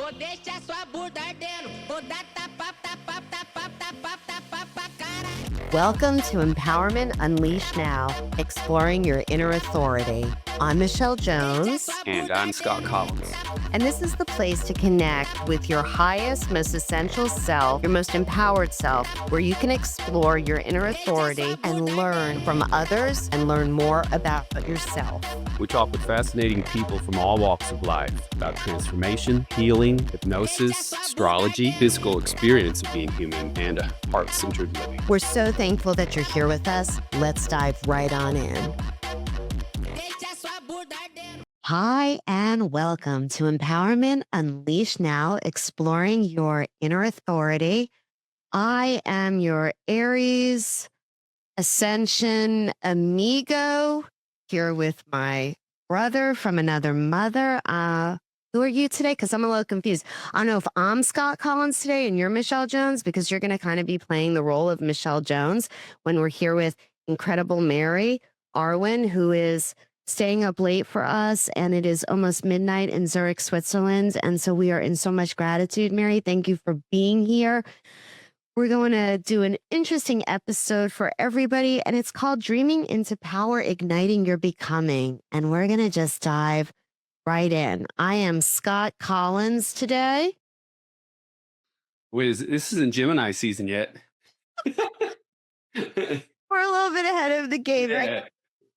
Ou deixa sua bunda ardendo, ou dá tapa, tapa, tapa, tapa, tapa, pra caralho. Welcome to Empowerment Unleashed Now, exploring your inner authority. I'm Michelle Jones. And I'm Scott Collins. And this is the place to connect with your highest, most essential self, your most empowered self, where you can explore your inner authority and learn from others and learn more about yourself. We talk with fascinating people from all walks of life about transformation, healing, hypnosis, astrology, physical experience of being human, and heart-centered living. We're so thankful that you're here with us. Let's dive right on in. Hi, and welcome to Empowerment Unleashed Now, exploring your inner authority. I am your Aries Ascension amigo, here with my brother from another mother. Who are you today? Because I'm a little confused. I don't know if I'm Scott Collins today and you're Michelle Jones, because you're going to kind of be playing the role of Michelle Jones when we're here with incredible Mary Arwen, who is staying up late for us, and it is almost midnight in Zurich, Switzerland. And so we are in so much gratitude, Mary. Thank you for being here. We're going to do an interesting episode for everybody, and it's called Dreaming into Power, Igniting Your Becoming. And we're going to just dive right in. I am Scott Collins today. Wait, this isn't Gemini season yet. We're a little bit ahead of the game, right?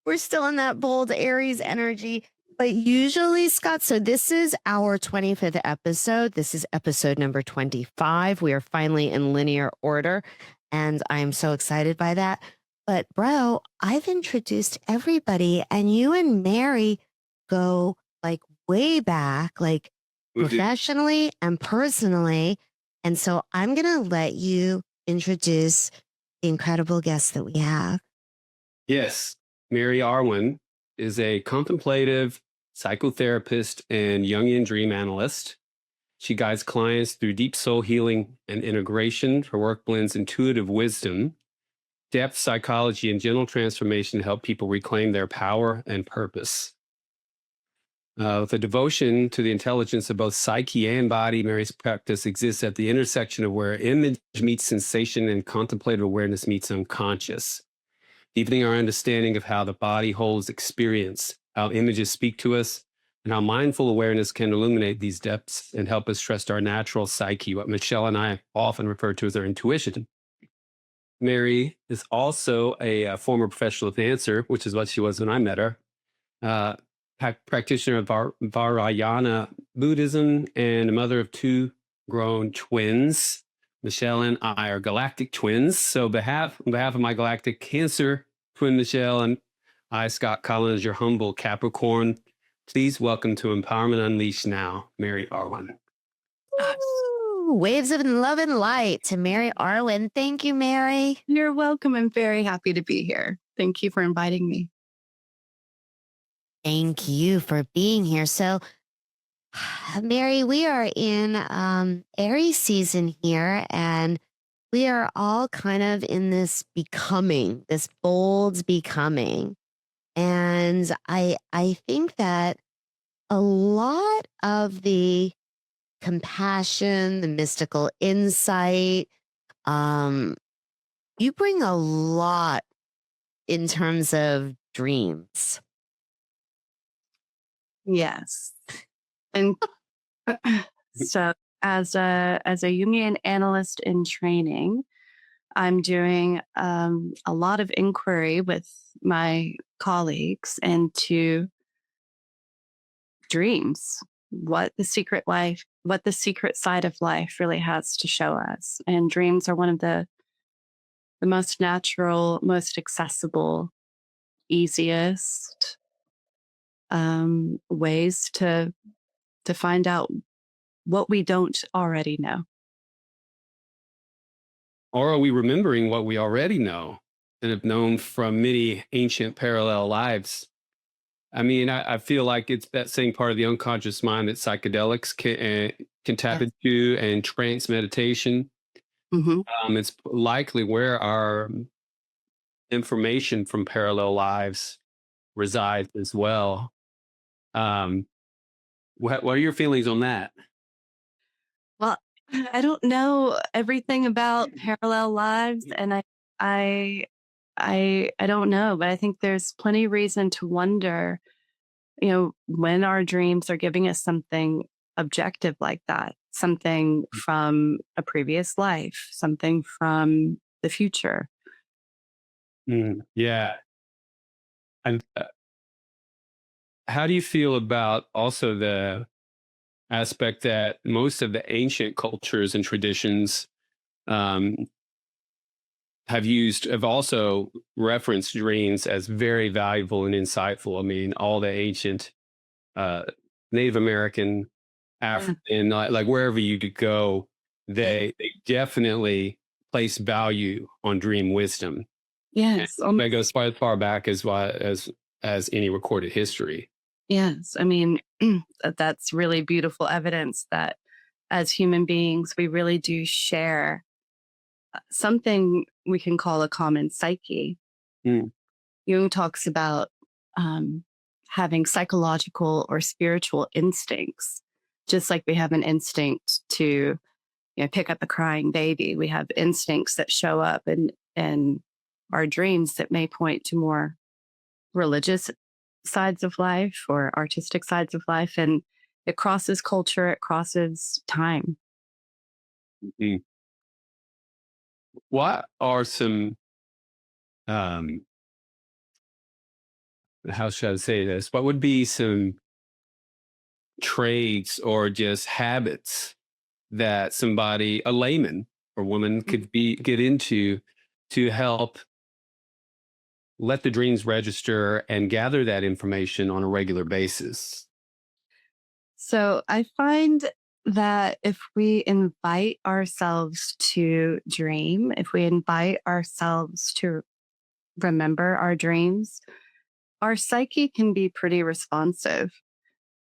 We're still in that bold Aries energy. But usually, Scott, so this is our 25th episode. This is episode number 25. We are finally in linear order, and I am so excited by that. But, bro, I've introduced everybody, and you and Mary go like way back, like professionally and personally. And so I'm going to let you introduce the incredible guests that we have. Yes, Mary Arwen is a contemplative psychotherapist and Jungian dream analyst. She guides clients through deep soul healing and integration. Her work blends intuitive wisdom, depth psychology, and gentle transformation to help people reclaim their power and purpose. With a devotion to the intelligence of both psyche and body, Mary's practice exists at the intersection of where image meets sensation and contemplative awareness meets unconscious, deepening our understanding of how the body holds experience, how images speak to us, and how mindful awareness can illuminate these depths and help us trust our natural psyche, what Michelle and I often refer to as our intuition. Mary is also a former professional dancer, which is what she was when I met her, practitioner of Vajrayana Buddhism, and a mother of two grown twins. Michelle and I are galactic twins. So on behalf of my galactic Cancer twin Michelle and I, Scott Collins, your humble Capricorn, please welcome to Empowerment Unleashed Now, Mary Arwen. Ooh, waves of love and light to Mary Arwen. Thank you, Mary. You're welcome. I'm very happy to be here. Thank you for inviting me. Thank you for being here. So, Mary, we are in Aries season here, and we are all kind of in this becoming, this bold becoming. And I think that a lot of the compassion, the mystical insight, you bring a lot in terms of dreams. Yes. And so as a Jungian analyst in training, I'm doing a lot of inquiry with my colleagues into dreams, what the secret side of life really has to show us. And dreams are one of the most natural, most accessible, easiest ways to find out what we don't already know. Or are we remembering what we already know and have known from many ancient parallel lives? I mean, I feel like it's that same part of the unconscious mind that psychedelics can tap into, and trance meditation. Mm-hmm. It's likely where our information from parallel lives resides as well. What are your feelings on that? I don't know everything about parallel lives, and I I don't know, but I think there's plenty reason to wonder, when our dreams are giving us something objective like that, something from a previous life, something from the future. Yeah. And how do you feel about also the aspect that most of the ancient cultures and traditions um, have also referenced dreams as very valuable and insightful? I mean, all the ancient uh, Native American, Yeah. African, like wherever you could go, Yeah. they definitely place value on dream wisdom. And Yes. that goes far back as any recorded history. Yes. I mean, that's really beautiful evidence that as human beings, we really do share something we can call a common psyche. Mm, Jung talks about um, having psychological or spiritual instincts, just like we have an instinct to pick up a crying baby. We have instincts that show up in our dreams that may point to more religious sides of life or artistic sides of life. And it crosses culture, it crosses time. mm. What are some um, how should I say this? What would be some traits or just habits that somebody, a layman or woman, could get into to help let the dreams register and gather that information on a regular basis? So I find that if we invite ourselves to dream, if we invite ourselves to remember our dreams, our psyche can be pretty responsive.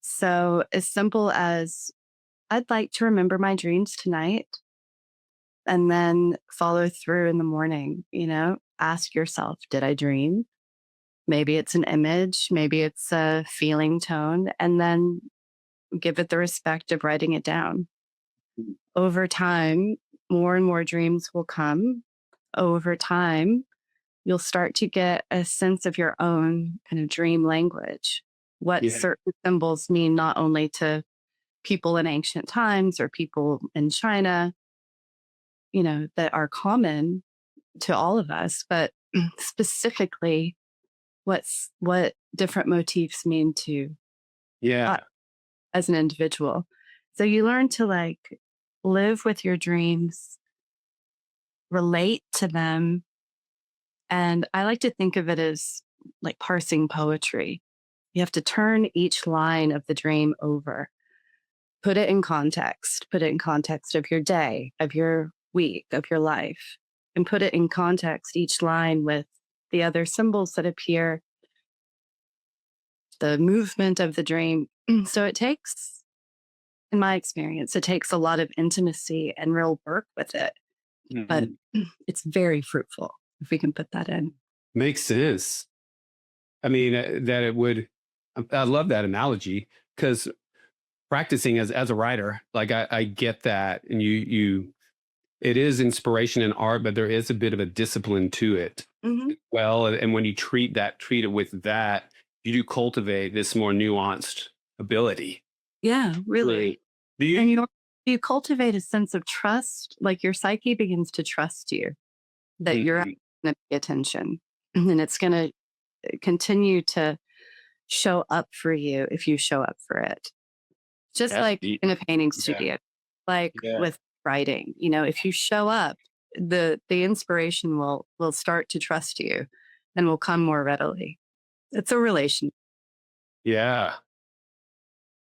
So, as simple as I'd like to remember my dreams tonight and then follow through in the morning, ask yourself, did I dream? Maybe it's an image, maybe it's a feeling tone, and then give it the respect of writing it down. Over time, more and more dreams will come. Over time, you'll start to get a sense of your own kind of dream language, what Yeah. certain symbols mean not only to people in ancient times or people in China, that are common to all of us, but specifically what different motifs mean to Yeah. us as an individual. So you learn to live with your dreams, relate to them. And I like to think of it as like parsing poetry. You have to turn each line of the dream over, put it in context of your day, of your week, of your life, and put it in context, each line with the other symbols that appear, the movement of the dream. So it takes, in my experience, it takes a lot of intimacy and real work with it, but Mhm. it's very fruitful if we can put that in. Makes sense. I mean, that it would, I love that analogy because practicing as a writer, like I get that. And it is inspiration and art, but there is a bit of a discipline to it. Mhm. Well, and when you treat it with that, you do cultivate this more nuanced ability. Yeah, really. Do you? And you cultivate a sense of trust, like your psyche begins to trust you that you're Mhm. going to pay attention and it's going to continue to show up for you if you show up for it. Just That's like deep. in a painting Yeah. studio, like Yeah. with writing, if you show up, the inspiration will start to trust you and will come more readily. It's a relation. Yeah.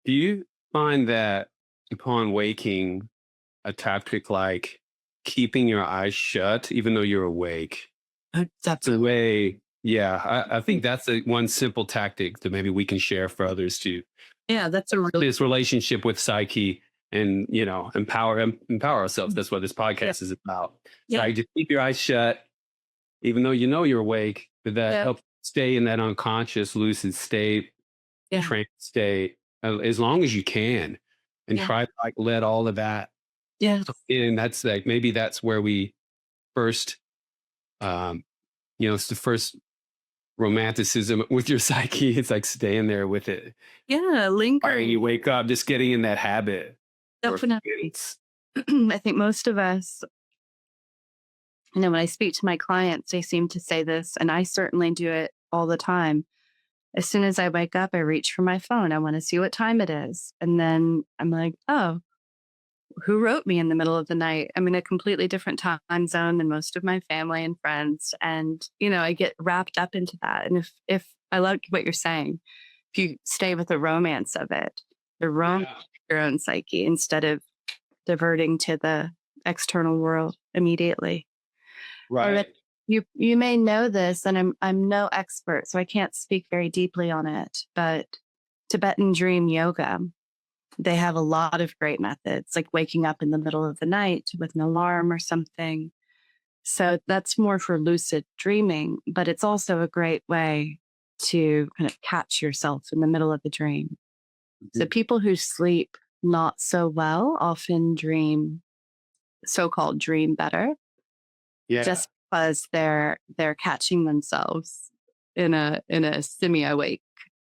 Do you find that upon waking, a tactic like keeping your eyes shut, even though you're awake? That's The way, yeah, I think that's one simple tactic that maybe we can share for others to yeah, that's a really this relationship with psyche and empower ourselves. That's what this yeah, podcast is about. yeah, Like just keep your eyes shut, even though you know you're awake, but that yeah, help stay in that unconscious, lucid state, yeah, trance state, as long as you can, and yeah, try to like let all of that Yes. And that's like, maybe that's where we first, it's the first romanticism with your psyche. It's like staying there with it. Yeah, Right. You lingering. wake up, just getting in that habit. or Definitely. feelings. I think most of us, when I speak to my clients, they seem to say this, and I certainly do it all the time. As soon as I wake up, I reach for my phone. I want to see what time it is. And then I'm like, oh, who wrote me in the middle of the night? I'm in a completely different time zone than most of my family and friends. And, I get wrapped up into that. And if I like what you're saying, if you stay with the romance of it, the romance of your own psyche instead of diverting to the external world immediately. Or Right. you may know this, and I'm no expert, so I can't speak very deeply on it, but Tibetan dream yoga, they have a lot of great methods, like waking up in the middle of the night with an alarm or something. So that's more for lucid dreaming, but it's also a great way to kind of catch yourself in the middle of the dream. So people who sleep not so well often so-called dream better, Yeah. just because they're catching themselves in a semi-awake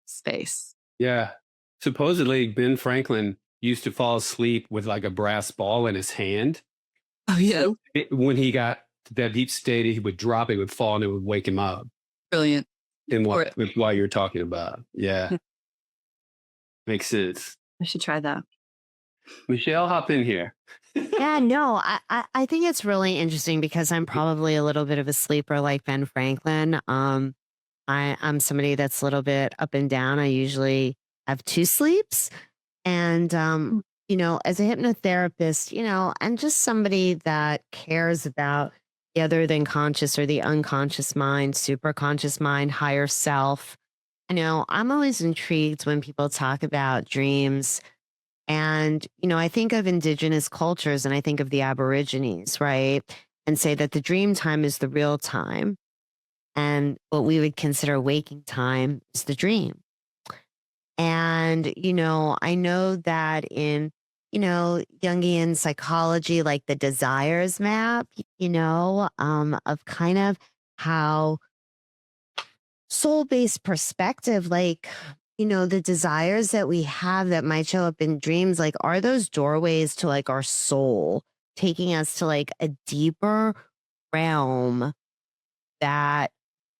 space. Yeah. Supposedly, Ben Franklin used to fall asleep with like a brass ball in his hand. Oh yeah, When he got to that deep state, he would drop it, would fall, and it would wake him up. brilliant. And Or with what you're talking about. Yeah. Makes sense. I should try that. Michelle, hop in here. Yeah, no, I think it's really interesting because I'm probably a little bit of a sleeper like Ben Franklin. I'm somebody that's a little bit up and down. I usually have two sleeps. And, as a hypnotherapist, and just somebody that cares about the other than conscious or the unconscious mind, superconscious mind, higher self. I'm always intrigued when people talk about dreams. And, I think of indigenous cultures and I think of the Aborigines, right? And say that the dream time is the real time. And what we would consider waking time is the dream. And, I know that in, Jungian psychology, like the desires map, of kind of how soul-based perspective, like, the desires that we have that might show up in dreams, like, are those doorways to like our soul, taking us to like a deeper realm that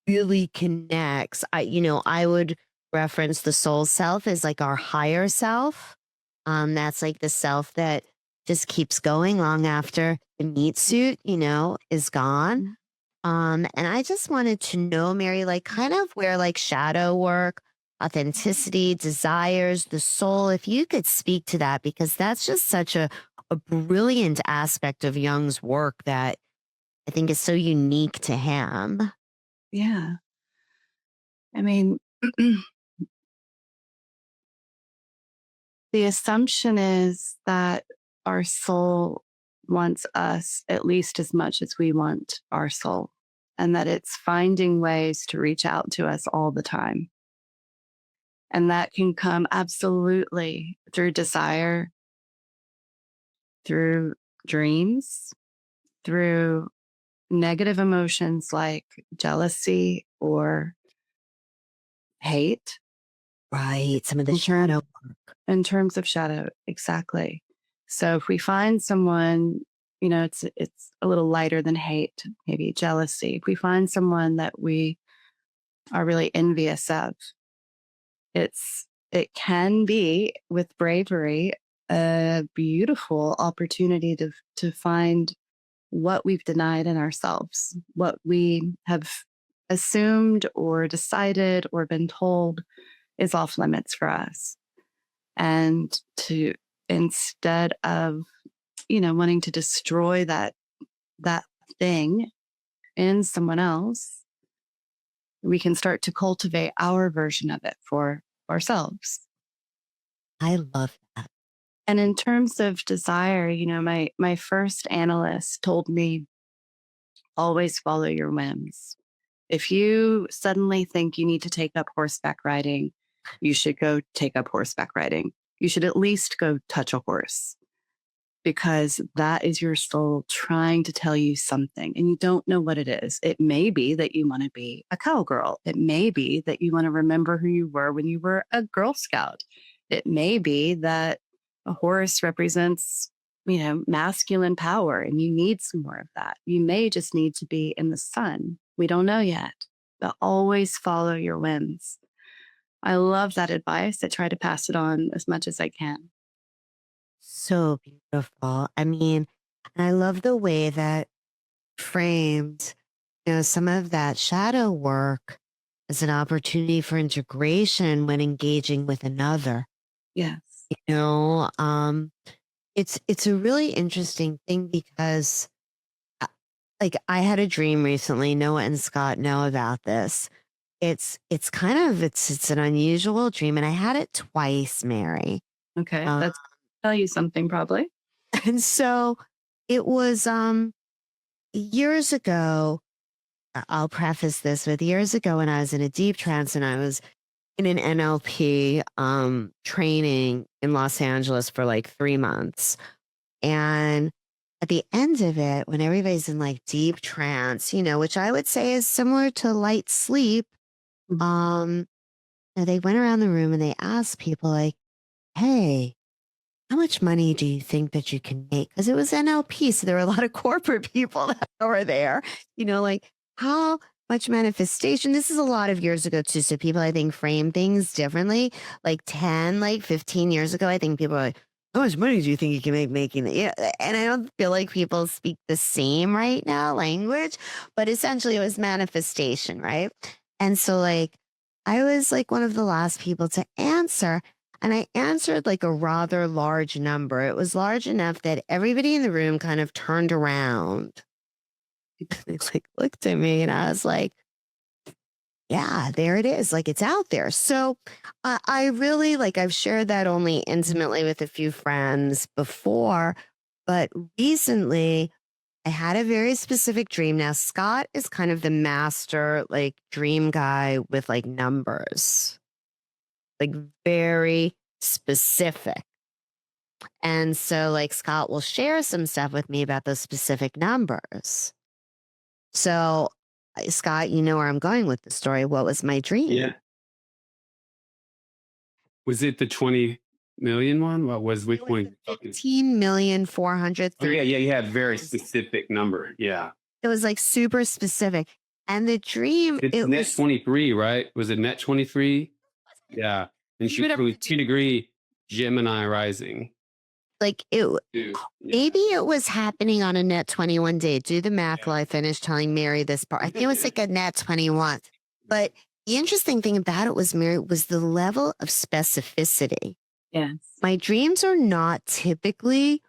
really connects. I would reference the soul self as like our higher self. That's like the self that just keeps going long after the meat suit, is gone. And I just wanted to know, Mary, like kind of where like shadow work, authenticity, desires, the soul, if you could speak to that, because that's just such a brilliant aspect of Jung's work that I think is so unique to him. Yeah. I mean, the assumption is that our soul wants us at least as much as we want our soul, and that it's finding ways to reach out to us all the time. And that can come absolutely through desire, through dreams, through negative emotions like jealousy or hate. Right. Some of the shadow. In terms of shadow, exactly. So if we find someone, it's a little lighter than hate, maybe jealousy. If we find someone that we are really envious of, it can be with bravery a beautiful opportunity to find what we've denied in ourselves, what we have assumed or decided or been told is off limits for us. And to, instead of, wanting to destroy that thing in someone else, we can start to cultivate our version of it for ourselves. I love that. And in terms of desire, my first analyst told me, always follow your whims. If you suddenly think you need to take up horseback riding, you should go take up horseback riding. You should at least go touch a horse. because that is your soul trying to tell you something and you don't know what it is. It may be that you want to be a cowgirl. It may be that you want to remember who you were when you were a Girl Scout. It may be that a horse represents, masculine power and you need some more of that. You may just need to be in the sun. We don't know yet, but always follow your whims. I love that advice. I try to pass it on as much as I can. So beautiful. I mean, and I love the way that framed, some of that shadow work as an opportunity for integration when engaging with another. Yes. You know, it's a really interesting thing because like I had a dream recently. Noah and Scott know about this. It's an unusual dream, and I had it twice, Mary. Okay. That's tell you something probably. And so it was years ago. I'll preface this with years ago when I was in a deep trance and I was in an NLP training in Los Angeles for like 3 months. And at the end of it, when everybody's in like deep trance, which I would say is similar to light sleep, they went around the room and they asked people like, hey, how much money do you think that you can make? Because it was NLP, so there were a lot of corporate people that were there. Like how much manifestation? This is a lot of years ago too, so people I think frame things differently. Like 10, like 15 years ago, I think people are like, how much money do you think you can make making it? Yeah, and I don't feel like people speak the same right now language, but essentially it was manifestation, right? And so like I was like one of the last people to answer. And I answered like a rather large number. It was large enough that everybody in the room kind of turned around. They like looked at me and I was like, yeah, there it is. Like it's out there. So I really I've shared that only intimately with a few friends before, but recently I had a very specific dream. Now, Scott is kind of the master dream guy with numbers. Very specific. And so Scott will share some stuff with me about those specific numbers. So Scott, you know where I'm going with the story. What was my dream? Yeah. Was it the 20 million one? What was which one? 15,400,000. Oh, yeah. You had a very specific number. Yeah. It was super specific. And the dream, It's it net was 23, right? Was it net 23? Yeah. And she was 2-degree Gemini rising. Maybe it was happening on a net 21 day. Do the math while I finish telling Mary this part. I think it was a net 21. But the interesting thing about it was, Mary, was the level of specificity. Yes. My dreams are not typically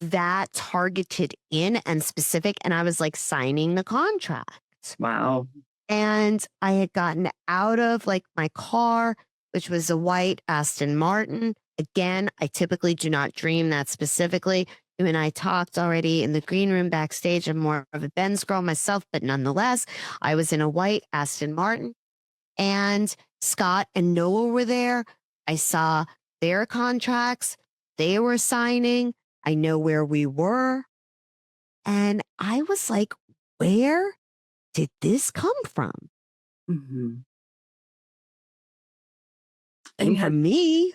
that targeted in and specific. And I was signing the contract. Wow. And I had gotten out of my car, which was a white Aston Martin. Again, I typically do not dream that specifically. You and I talked already in the green room backstage. I'm more of a Benz girl myself, but nonetheless, I was in a white Aston Martin. And Scott and Noah were there. I saw their contracts. They were signing. I know where we were. And I was like, where did this come from? Mm-hmm. And for me,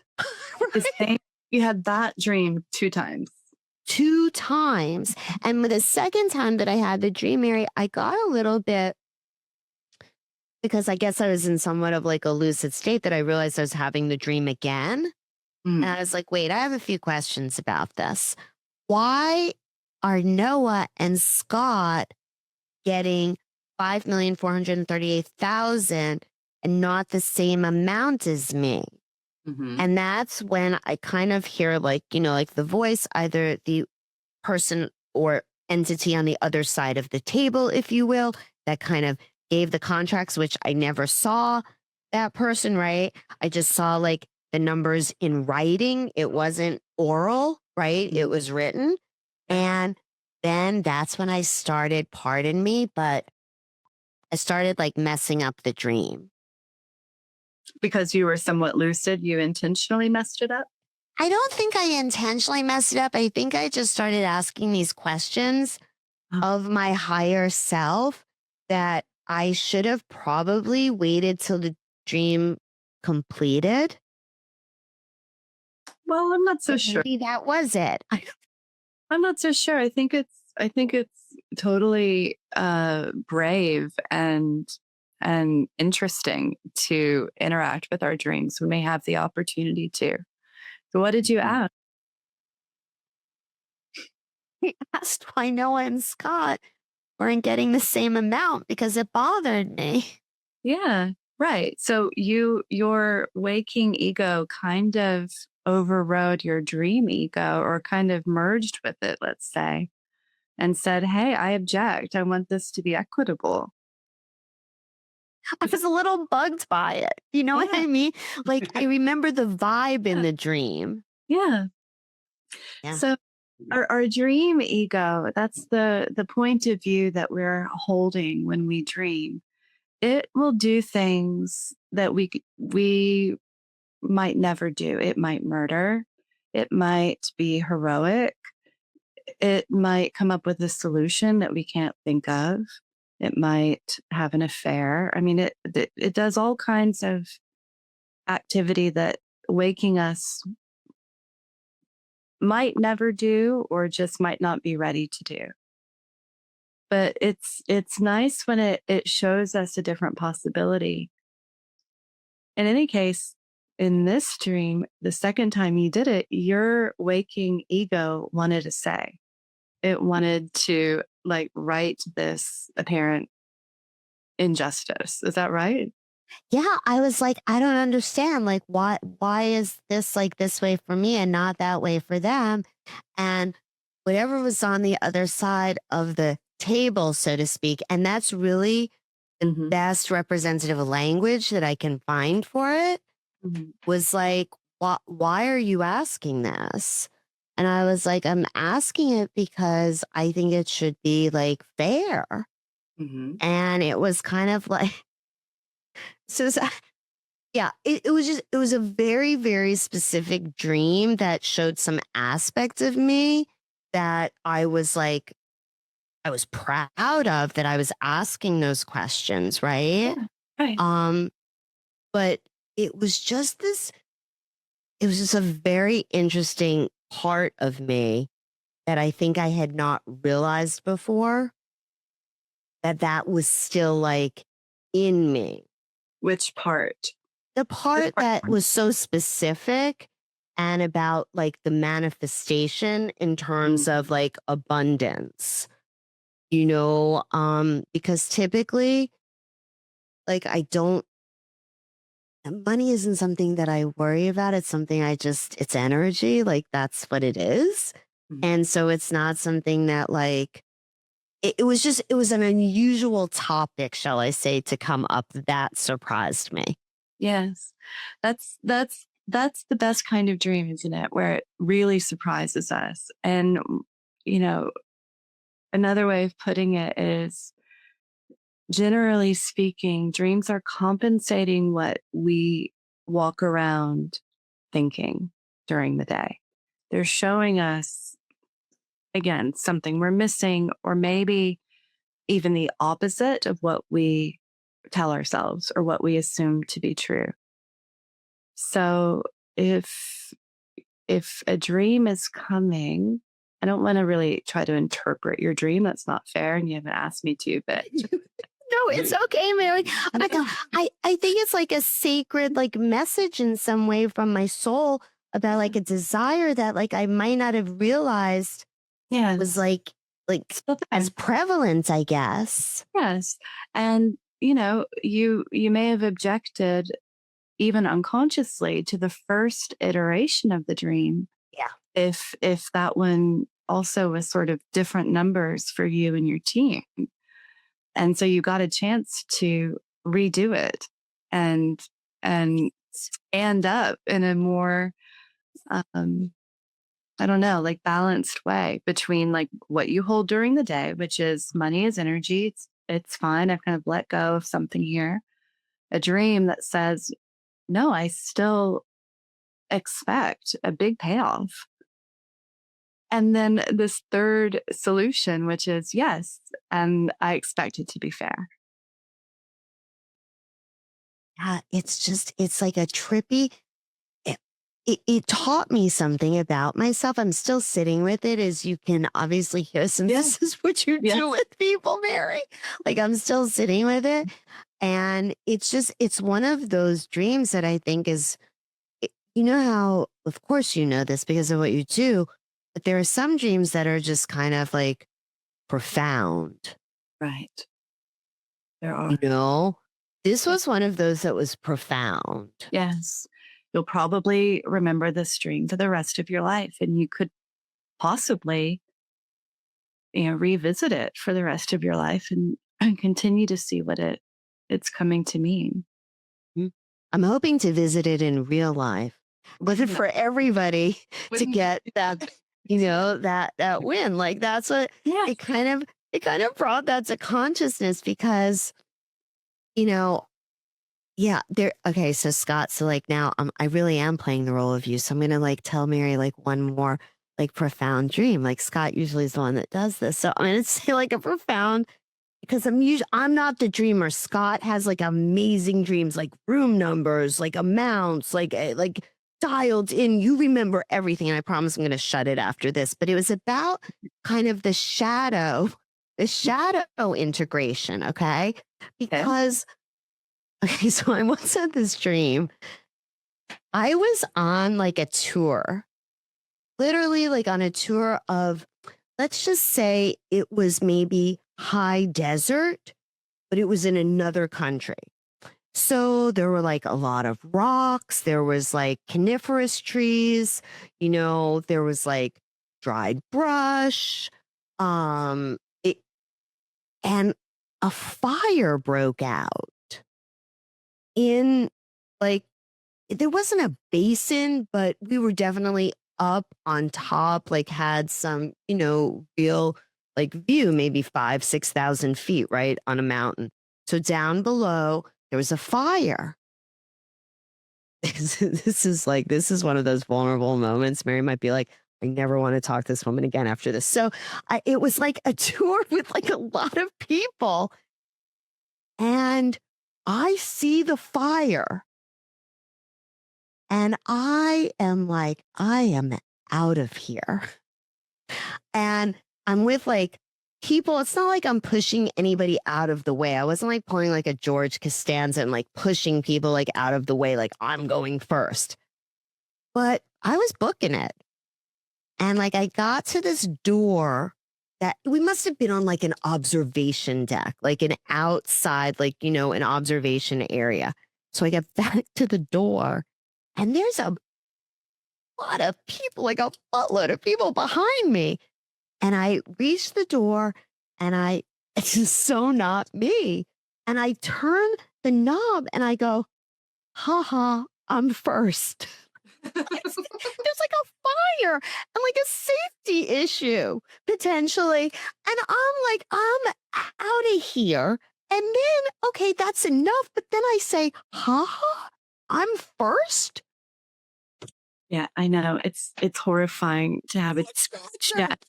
you had that dream 2 times. 2 times. And with the second time that I had the dream, Mary, I got a little bit, because I guess I was in somewhat of a lucid state, that I realized I was having the dream again. And I was like, wait, I have a few questions about this. Why are Noah and Scott getting 5,438,000 and not the same amount as me? Mm-hmm. And that's when I kind of hear the voice, either the person or entity on the other side of the table, if you will, that kind of gave the contracts, which I never saw that person, right? I just saw the numbers in writing. It wasn't oral, right? It was written. And then that's when I started, pardon me, but I started messing up the dream. Because you were somewhat lucid, you intentionally messed it up? I don't think I intentionally messed it up. I think I just started asking these questions of my higher self that I should have probably waited till the dream completed. Well, I'm not so sure. Maybe that was it. I'm not so sure. I think it's totally brave and interesting to interact with our dreams when we have the opportunity to. So what did you ask? I asked why Noah and Scott weren't getting the same amount because it bothered me. Yeah, right. So your waking ego kind of overrode your dream ego or kind of merged with it, let's say, and said, "Hey, I object. I want this to be equitable." I was a little bugged by it. You know what Yeah. I mean? Like, I remember the vibe in the dream. Yeah. Yeah. So our dream ego, that's the point of view that we're holding when we dream. It will do things that we might never do. It might murder. It might be heroic. It might come up with a solution that we can't think of. It might have an affair. I mean, it does all kinds of activity that waking us might never do or just might not be ready to do. But it's nice when it shows us a different possibility. In any case, in this dream, the second time you did it, your waking ego wanted to say. It wanted to like right this apparent injustice. Is that right? Yeah, I was like, I don't understand. Like, why is this like this way for me and not that way for them? And whatever was on the other side of the table, so to speak, and that's really the Mhm. best representative language that I can find for it, Mhm. was like, why are you asking this? And I was like, I'm asking it because I think it should be like fair. Mhm. And it was kind of like, so yeah, it was a very, very specific dream that showed some aspects of me that I was like, I was proud of that I was asking those questions, right? Yeah. Right. But it was just this, it was just a very interesting part of me that I think I had not realized before that was still like in me. Which part? The part that was so specific and about like the manifestation in terms of like abundance, because typically, like, I don't, money isn't something that I worry about. It's something it's energy. Like, that's what it is. Mhm. And so it's not something that like, it was an unusual topic, shall I say, to come up that surprised me. Yes. That's the best kind of dream, isn't it? Where it really surprises us. And you know, another way of putting it is generally speaking, dreams are compensating what we walk around thinking during the day. They're showing us, again, something we're missing, or maybe even the opposite of what we tell ourselves or what we assume to be true. So if a dream is coming, I don't want to really try to interpret your dream. That's not fair. And you haven't asked me to, but No, it's okay, Mary. I think it's like a sacred like message in some way from my soul about like a desire that like I might not have realized yeah, was like as prevalent, I guess. yes. And you may have objected even unconsciously to the first iteration of the dream. Yeah. If that one also was sort of different numbers for you and your team. And so you got a chance to redo it and stand up in a more I don't know, like balanced way between like what you hold during the day, which is money is energy. It's fine. I've kind of let go of something here. A dream that says, no, I still expect a big payoff. And then this third solution, which is yes, and I expect it to be fair. Yeah, it's like a trippy. It taught me something about myself. I'm still sitting with it, as you can obviously hear. And this is what you do with people, Mary. Like, I'm still sitting with it. And it's one of those dreams that I think is, you know how, of course, you know this because of what you do, but there are some dreams that are just kind of like profound. Right. There are. You know, this was one of those that was profound. Yes. You'll probably remember this dream for the rest of your life, and you could possibly, revisit it for the rest of your life and continue to see what it's coming to mean. I'm hoping to visit it in real life, but for everybody to get that, that win. Like, that's what it kind of brought that to consciousness because, okay. So Scott, so like now I really am playing the role of you. So I'm going to like tell Mary like one more like profound dream. Like Scott usually is the one that does this. So I'm going to say like a profound, because I'm not the dreamer. Scott has like amazing dreams, like room numbers, like amounts, like dialed in. You remember everything. And I promise I'm going to shut it after this, but it was about kind of the shadow integration. Okay. Because okay, so I once had this dream. I was on like a tour, literally like on a tour of, let's just say it was maybe high desert, but it was in another country. So there were like a lot of rocks. There was like coniferous trees, there was like dried brush, and a fire broke out. In like, there wasn't a basin, but we were definitely up on top, like had some, real like view, maybe 5,000-6,000 feet, right on a mountain. So down below, there was a fire. This is one of those vulnerable moments. Mary might be like, I never want to talk to this woman again after this. So it was like a tour with like a lot of people. And I see the fire and I am like, I am out of here. And I'm with like people. It's not like I'm pushing anybody out of the way. I wasn't like pulling like a George Costanza and like pushing people like out of the way, like I'm going first. But I was booking it. And like I got to this door that we must have been on like an observation deck, like an outside, like, an observation area. So I get back to the door and there's a lot of people, like a buttload of people behind me. And I reach the door and it's just so not me. And I turn the knob and I go, I'm first. There's like a fire and like a safety issue potentially. And I'm like, I'm out of here. And then, okay, that's enough. But then I say, I'm first. Yeah, I know. It's horrifying to have it scratched at.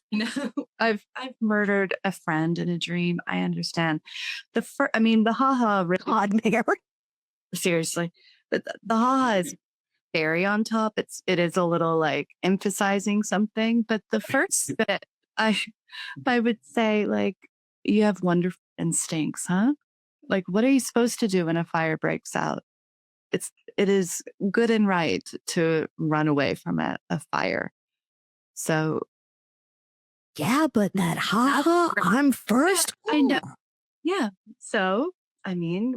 I've murdered a friend in a dream. I understand. The God, Mary. Seriously. But the is very on top. It is a little like emphasizing something. But the first bit, I would say like, you have wonderful instincts, huh? Like, what are you supposed to do when a fire breaks out? It is good and right to run away from a fire. So yeah, but that I'm first. I know. Yeah. So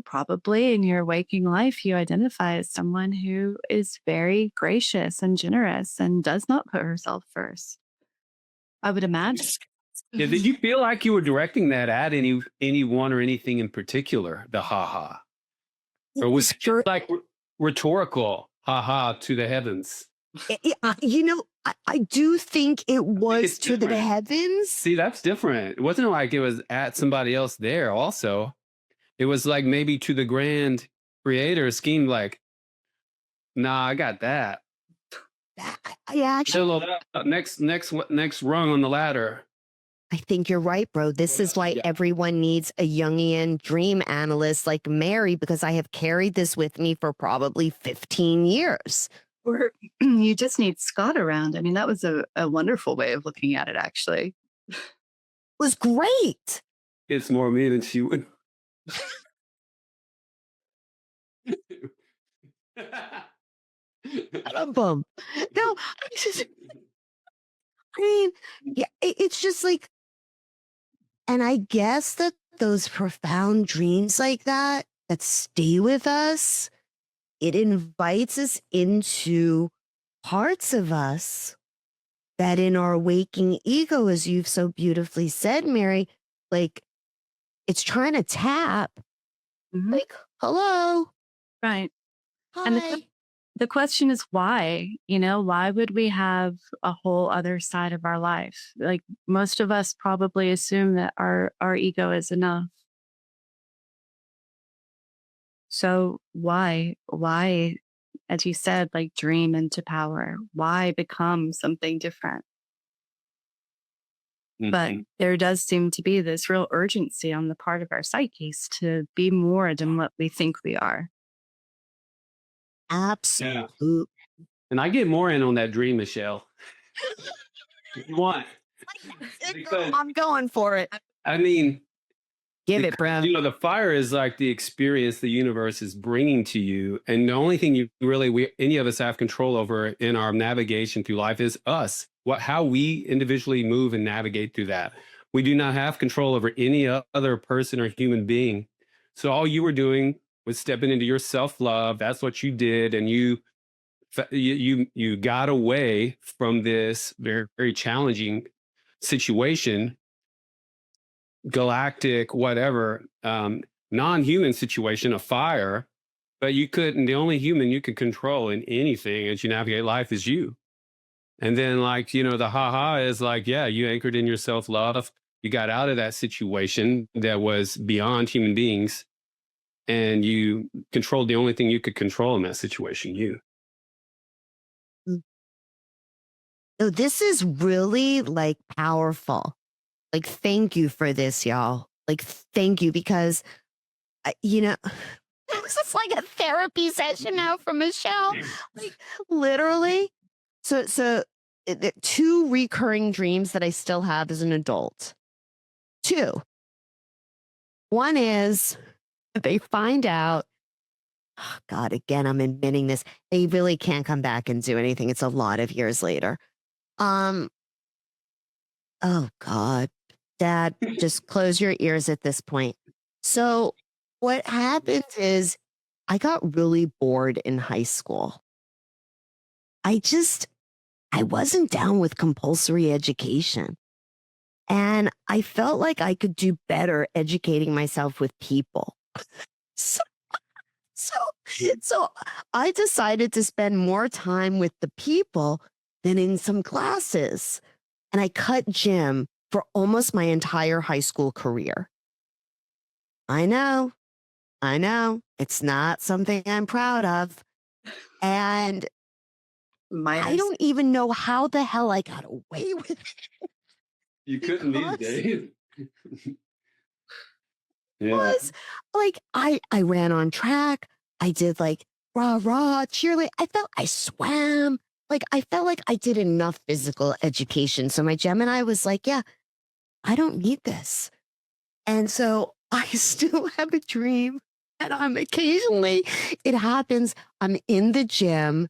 probably in your waking life, you identify as someone who is very gracious and generous and does not put herself first. I would imagine. Yeah, did you feel like you were directing that at anyone or anything in particular, the or was it like rhetorical to the heavens? I do think it was to the heavens. See, that's different. It wasn't like it was at somebody else there also. It was like maybe to the grand creator scheme, like, nah, I got that. I actually, Still next rung on the ladder. I think you're right, bro. This is why Yeah. everyone needs a Jungian dream analyst like Mary, because I have carried this with me for probably 15 years. Or you just need Scott around. I mean, that was a wonderful way of looking at it, actually. It was great. It's more me than she would. Bum. No, I mean, yeah, it's just like, and I guess that those profound dreams like that stay with us, it invites us into parts of us that in our waking ego, as you've so beautifully said, Mary, like it's trying to tap, like, hello, Right. hi. And the question is why? Why would we have a whole other side of our life? Like most of us probably assume that our ego is enough. So why, as you said, like dream into power? Why become something different? But there does seem to be this real urgency on the part of our psyches to be more than what we think we are. Absolutely. And I get more in on that dream, Michelle. If you want. Because, I'm going for it. I mean, Give it, bro. the fire is like the experience the universe is bringing to you. And the only thing any of us have control over in our navigation through life is us, how we individually move and navigate through that. We do not have control over any other person or human being. So all you were doing was stepping into your self-love. That's what you did. And you got away from this very, very challenging situation, galactic, whatever, non-human situation of fire, but the only human you could control in anything as you navigate life is you. And then the ha-ha is like, yeah, you anchored in your self-love. You got out of that situation that was beyond human beings, and you controlled the only thing you could control in that situation, you. So this is really like powerful. Like, thank you for this, y'all. Like, thank you, because, this is like a therapy session now from Michelle. Like, literally. So the 2 recurring dreams that I still have as an adult. 2. One is they find out, oh God, again, I'm admitting this. They really can't come back and do anything. It's a lot of years later. Oh God. Dad, just close your ears at this point. So what happened is I got really bored in high school. I wasn't down with compulsory education. And I felt like I could do better educating myself with people. So I decided to spend more time with the people than in some classes. And I cut gym for almost my entire high school career. I know. It's not something I'm proud of. And I don't even know how the hell I got away with it. You couldn't these days. Yeah. Was like I ran on track. I did like rah cheerleading. I swam. Like I felt like I did enough physical education. So my Gemini was like, yeah, I don't need this. And so I still have a dream. And it happens, I'm in the gym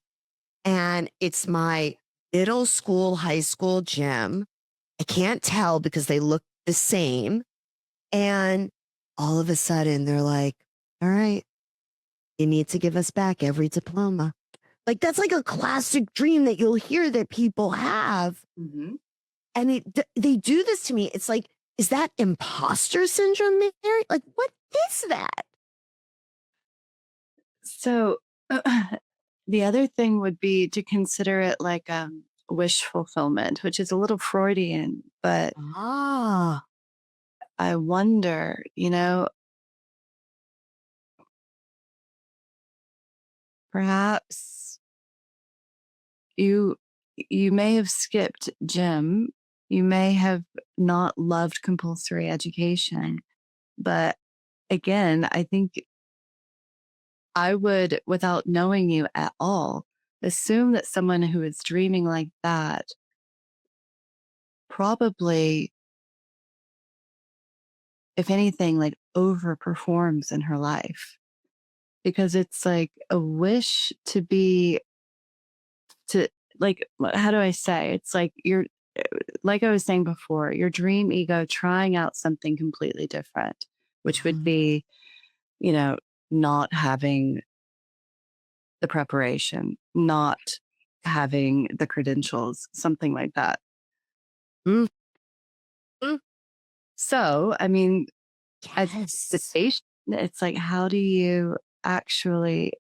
and it's my middle school, high school gym. I can't tell because they look the same. And all of a sudden they're like, all right, you need to give us back every diploma. Like that's like a classic dream that you'll hear that people have. Mm-hmm. And they do this to me. It's like, is that imposter syndrome, Mary? Like, what is that? So the other thing would be to consider it like wish fulfillment, which is a little Freudian, but I wonder, perhaps you may have skipped gym. You may have not loved compulsory education. But again, I think I would, without knowing you at all, assume that someone who is dreaming like that probably, if anything, like overperforms in her life, because it's like a wish to be, to, like, how do I say? It's like you're, like I was saying before, your dream ego trying out something completely different, which would be, not having the preparation, not having the credentials, something like that. Mm. Mm. So, I mean, at the Yes. station, it's like, how do you actually,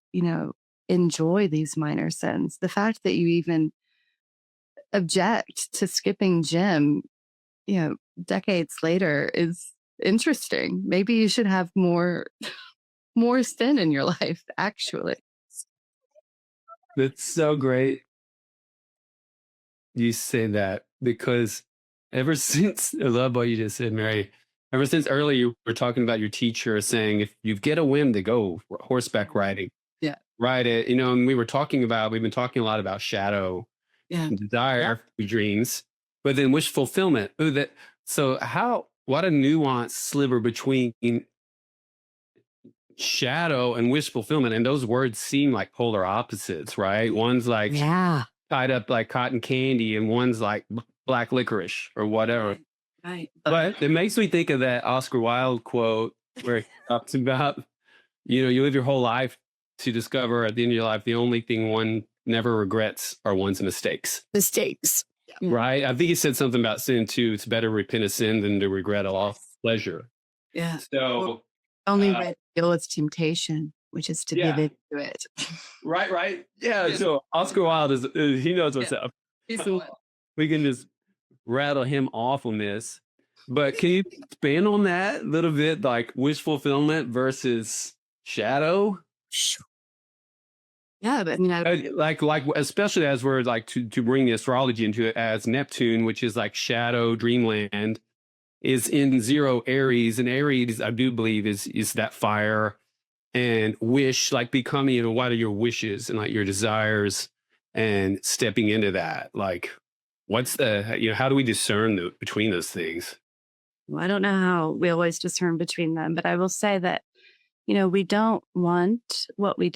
enjoy these minor sins? The fact that you even object to skipping gym, decades later is interesting. Maybe you should have more sin in your life, actually. That's so great you say that, because ever since, I love what you just said, Mary. Ever since earlier you were talking about your teacher saying if you get a whim to go horseback riding, Yeah. ride it, and we've been talking a lot about shadow Yeah. and desire, dreams, but then wish fulfillment. What a nuanced sliver between shadow and wish fulfillment. And those words seem like polar opposites, right? One's like Yeah. tied up like cotton candy, and one's like black licorice or whatever. Right. But it makes me think of that Oscar Wilde quote where he talks about, you live your whole life to discover at the end of your life, the only thing one never regrets are one's mistakes. Mistakes. Right? I think he said something about sin too. It's better to repent of sin than to regret a lost pleasure. Yeah. So Only way to deal with temptation, which is to give into it. right. Yeah. So Oscar Wilde he knows what's up. He's the one. We can just rattle him off on this. But can you expand on that a little bit, like wish fulfillment versus shadow? Yeah, but Like especially as we're like to bring the astrology into it, as Neptune, which is like shadow dreamland, is in 0 Aries, and Aries I do believe is that fire and wish, like becoming, what are your wishes and like your desires, and stepping into that. Like, what's how do we discern between those things? I don't know how we always discern between them, but I will say that, we don't want what we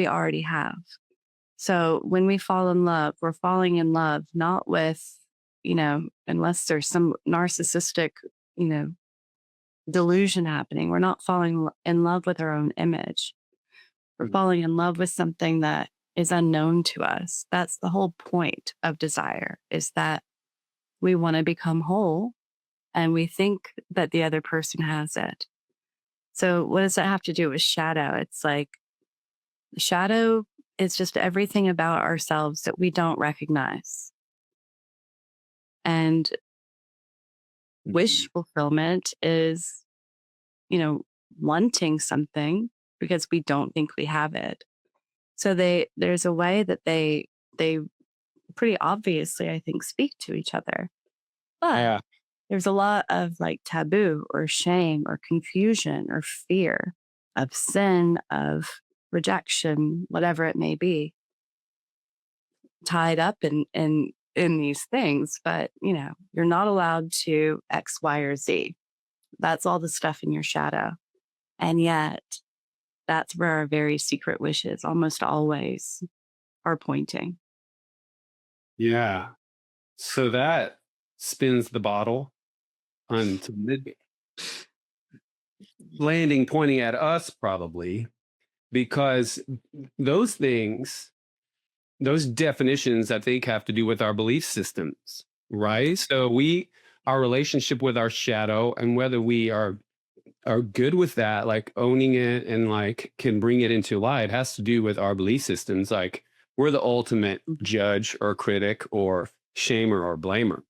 already have. So when we fall in love, we're falling in love, not with, unless there's some narcissistic, delusion happening. We're not falling in love with our own image. We're falling in love with something that is unknown to us. That's the whole point of desire, is that we want to become whole and we think that the other person has it. So what does that have to do with shadow? It's like shadow is just everything about ourselves that we don't recognize. And wish fulfillment is, wanting something because we don't think we have it. So there's a way that they pretty obviously, I think, speak to each other. But there's a lot of like taboo or shame or confusion or fear of sin, of rejection, whatever it may be, tied up in these things. But, you're not allowed to X, Y, or Z. That's all the stuff in your shadow. And yet that's where our very secret wishes almost always are pointing. Yeah. So that spins the bottle onto mid landing, pointing at us probably, because those things, those definitions, I think, have to do with our belief systems, right? So our relationship with our shadow, and whether we are good with that, like owning it and like can bring it into light, has to do with our belief systems. Like we're the ultimate judge or critic or shamer or blamer.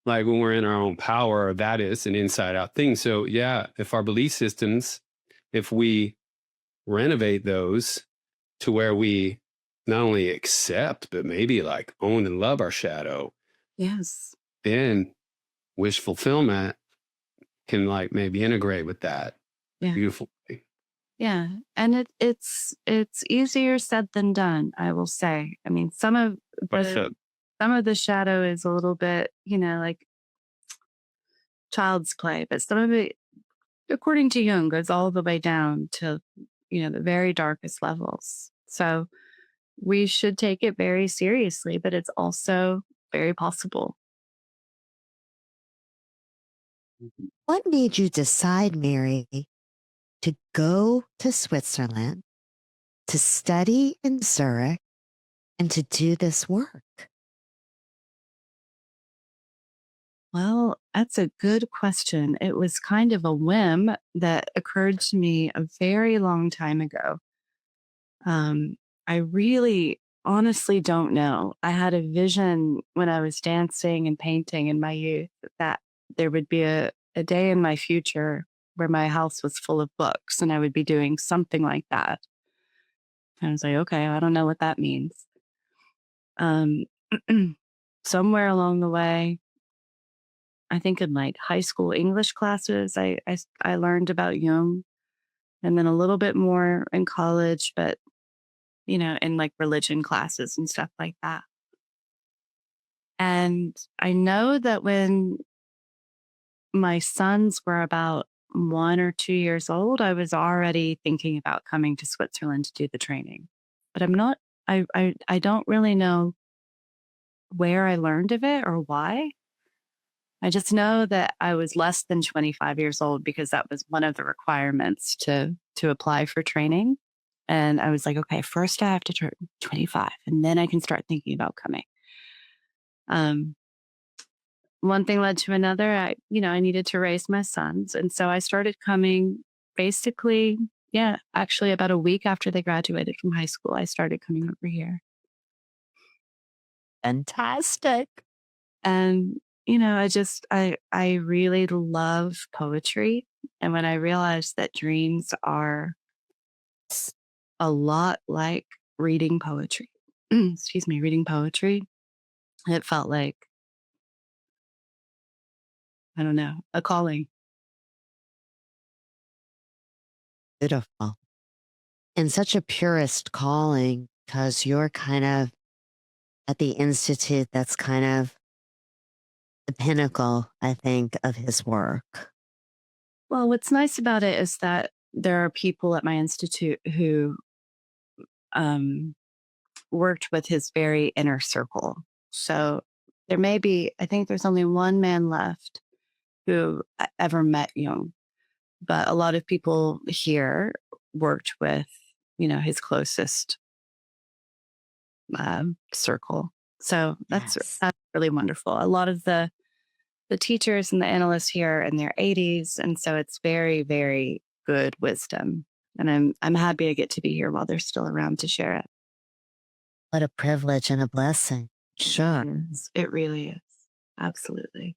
Like when we're in our own power, that is an inside out thing. So yeah, if our belief systems, if we renovate those to where we not only accept, but maybe like own and love our shadow, Yes. then wish fulfillment can like maybe integrate with that Yeah. beautifully. Yeah. And it's easier said than done, I will say. I mean, some of the shadow is a little bit, like child's play, but some of it, according to Jung, goes all the way down to, the very darkest levels. So we should take it very seriously, but it's also very possible. What made you decide, Mary, to go to Switzerland, to study in Zurich, and to do this work? Well, that's a good question. It was kind of a whim that occurred to me a very long time ago. I really honestly don't know. I had a vision when I was dancing and painting in my youth that there would be a day in my future where my house was full of books and I would be doing something like that. And I was like, okay, I don't know what that means. Um, somewhere along the way, I think in like high school English classes, I learned about Jung, and then a little bit more in college, but in like religion classes and stuff like that. And I know that when my sons were about 1 or 2 years old, I was already thinking about coming to Switzerland to do the training. But I don't really know where I learned of it or why. I just know that I was less than 25 years old because that was one of the requirements to apply for training. And I was like, okay, first I have to turn 25 and then I can start thinking about coming. One thing led to another. I needed to raise my sons. And so I started coming basically, actually about a week after they graduated from high school, I started coming over here. Fantastic. And, I really love poetry. And when I realized that dreams are a lot like reading poetry, reading poetry, it felt like, I don't know, a calling. Beautiful. And such a purist calling because you're kind of at the institute that's kind of the pinnacle, I think, of his work. Well, what's nice about it is that there are people at my institute who worked with his very inner circle. So there may be, I think there's only one man left who ever met Jung, but a lot of people here worked with, his closest circle. So that's really wonderful. A lot of the teachers and the analysts here are in their 80s, and so it's very, very good wisdom. And I'm happy to get to be here while they're still around to share it. What a privilege and a blessing. Sure. It really is. Absolutely.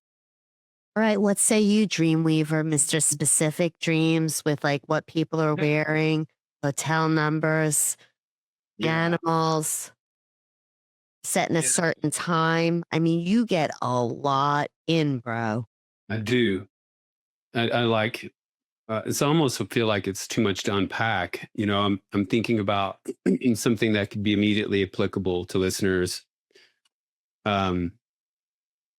All right. What say you, Dreamweaver, Mr. Specific Dreams with like what people are wearing, hotel numbers, animals, set in a certain time? I mean, you get a lot in, bro. I do. I like it's almost feel like it's too much to unpack. I'm thinking about something that could be immediately applicable to listeners.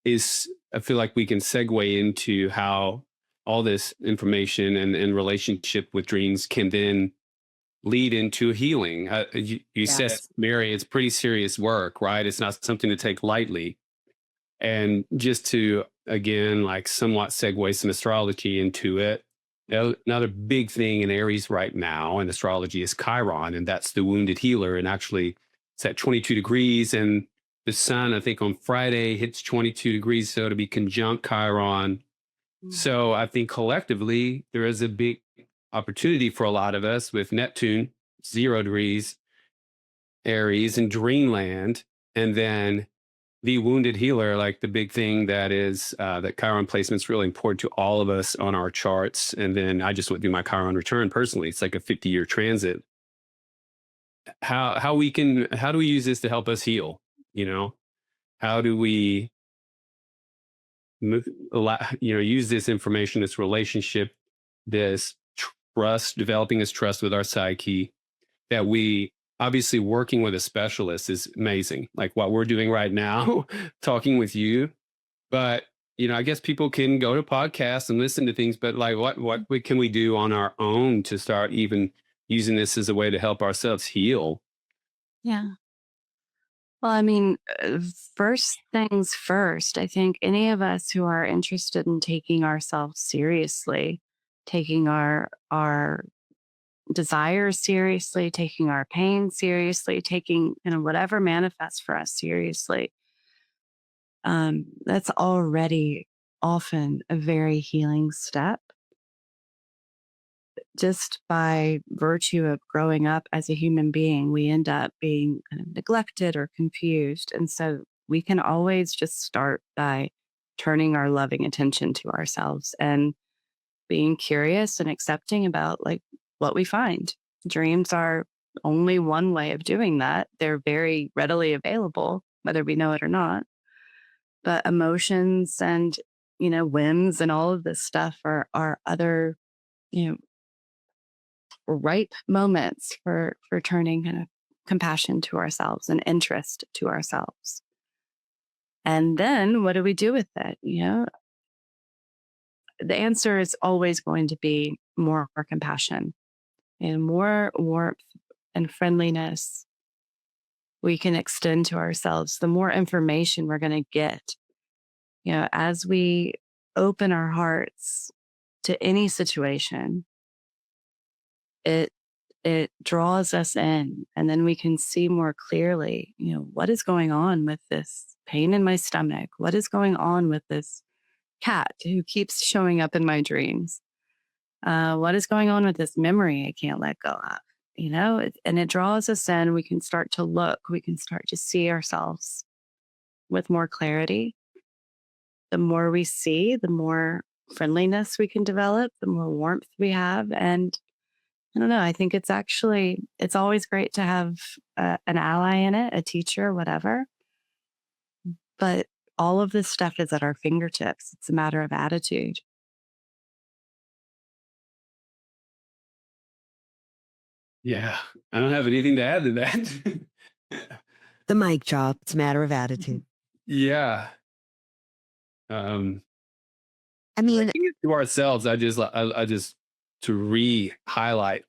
Is I feel like we can segue into how all this information and relationship with dreams can then lead into healing. You said, Mary, it's pretty serious work, right? It's not something to take lightly. And just to, again, like somewhat segue some astrology into it, another big thing in Aries right now in astrology is Chiron, and that's the wounded healer. And actually, it's at 22 degrees, and the sun, I think on Friday, hits 22 degrees, so to be conjunct Chiron. So I think collectively, there is a big opportunity for a lot of us with Neptune, 0 degrees, Aries, and Dreamland, and then the wounded healer, like the big thing that is that Chiron placement is really important to all of us on our charts. And then I just went through my Chiron return personally. It's like a 50-year transit. how do we use this to help us heal? How do we use this information, this relationship, this trust, developing this trust with our psyche, that we obviously working with a specialist is amazing. Like what we're doing right now, talking with you. But, I guess people can go to podcasts and listen to things, but like what can we do on our own to start even using this as a way to help ourselves heal? Yeah. Well, I mean, first things first, I think any of us who are interested in taking ourselves seriously, taking our desires seriously, taking our pain seriously, taking, whatever manifests for us seriously, that's already often a very healing step. Just by virtue of growing up as a human being, we end up being kind of neglected or confused. And so we can always just start by turning our loving attention to ourselves and being curious and accepting about like what we find. Dreams are only one way of doing that. They're very readily available, whether we know it or not. But emotions and, whims and all of this stuff are other, ripe moments for turning kind of compassion to ourselves and interest to ourselves. And then what do we do with it? The answer is always going to be more compassion and more warmth and friendliness we can extend to ourselves. The more information we're going to get, as we open our hearts to any situation, it draws us in, and then we can see more clearly, what is going on with this pain in my stomach? What is going on with this cat who keeps showing up in my dreams? What is going on with this memory I can't let go of? And it draws us in. We can start to look, we can start to see ourselves with more clarity. The more we see, the more friendliness we can develop, the more warmth we have. And I don't know. I think it's always great to have an ally in it, a teacher, whatever. But all of this stuff is at our fingertips. It's a matter of attitude. Yeah, I don't have anything to add to that. The mic drop. It's a matter of attitude. Yeah. I mean, To ourselves, I just to re-highlight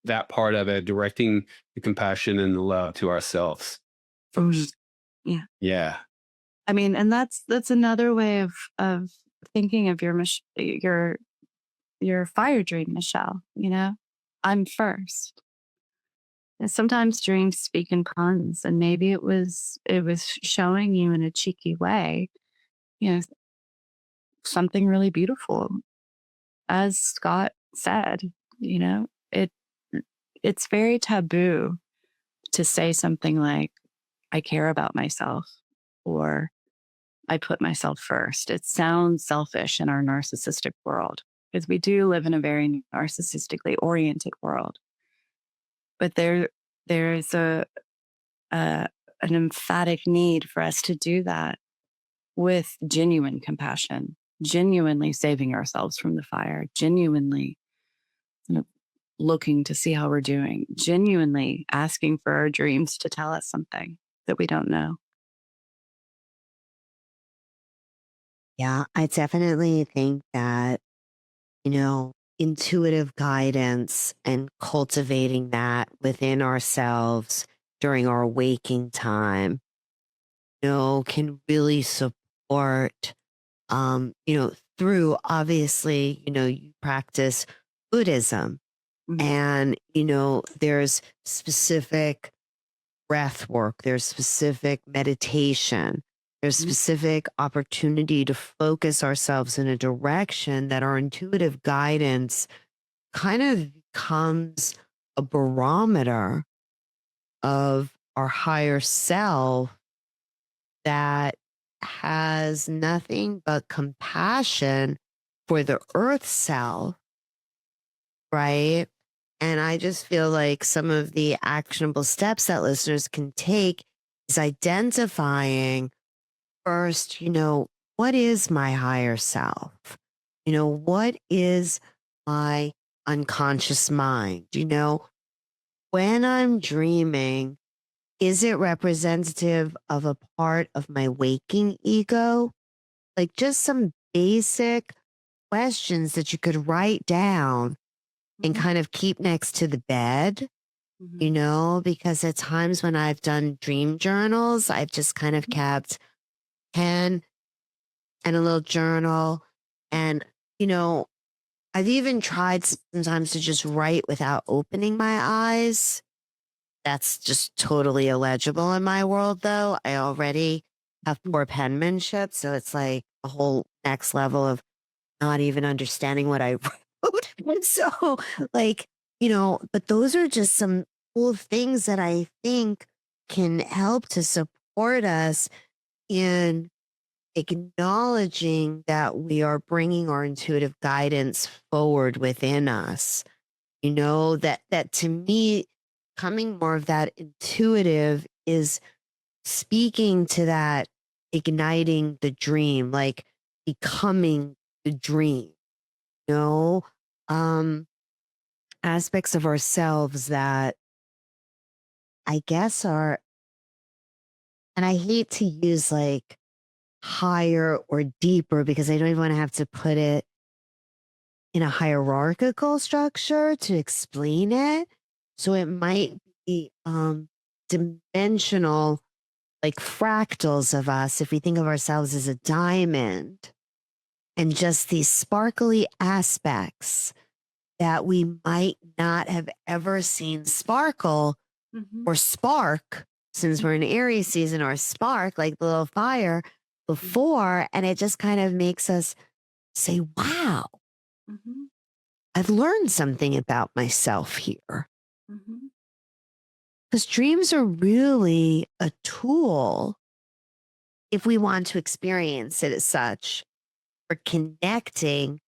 that part of it, directing the compassion and the love to ourselves first. Yeah. Yeah. I mean, and that's another way of thinking of your fire dream, Michelle. I'm first. And sometimes dreams speak in puns, and maybe it was showing you in a cheeky way, something really beautiful. As Scott said, it's very taboo to say something like, I care about myself, or I put myself first. It sounds selfish in our narcissistic world because we do live in a very narcissistically oriented world. But there's an emphatic need for us to do that with genuine compassion, genuinely saving ourselves from the fire, genuinely looking to see how we're doing, genuinely asking for our dreams to tell us something that we don't know. yeah, I definitely think that, intuitive guidance and cultivating that within ourselves during our waking time, can really support, through obviously, you practice Buddhism and, there's specific breath work, there's specific meditation, there's specific opportunity to focus ourselves in a direction that our intuitive guidance kind of becomes a barometer of our higher self that has nothing but compassion for the earth self, right? And I just feel like some of the actionable steps that listeners can take is identifying first, what is my higher self? What is my unconscious mind? When I'm dreaming, is it representative of a part of my waking ego? Like just some basic questions that you could write down and kind of keep next to the bed, because at times when I've done dream journals, I've just kind of kept pen and a little journal. And, I've even tried sometimes to just write without opening my eyes. That's just totally illegible in my world, though. I already have poor penmanship. So it's like a whole next level of not even understanding what I wrote. And so, but those are just some cool things that I think can help to support us in acknowledging that we are bringing our intuitive guidance forward within us. That to me, coming more of that intuitive is speaking to that, igniting the dream, like becoming the dream, you know, aspects of ourselves that I guess are, and I hate to use like higher or deeper because I don't even want to have to put it in a hierarchical structure to explain it. So it might be dimensional, like fractals of us, if we think of ourselves as a diamond, and just these sparkly aspects that we might not have ever seen sparkle or spark, since we're in Aries season, or spark, like the little fire before. And it just kind of makes us say, wow, I've learned something about myself here. Because dreams are really a tool, if we want to experience it as such, for connecting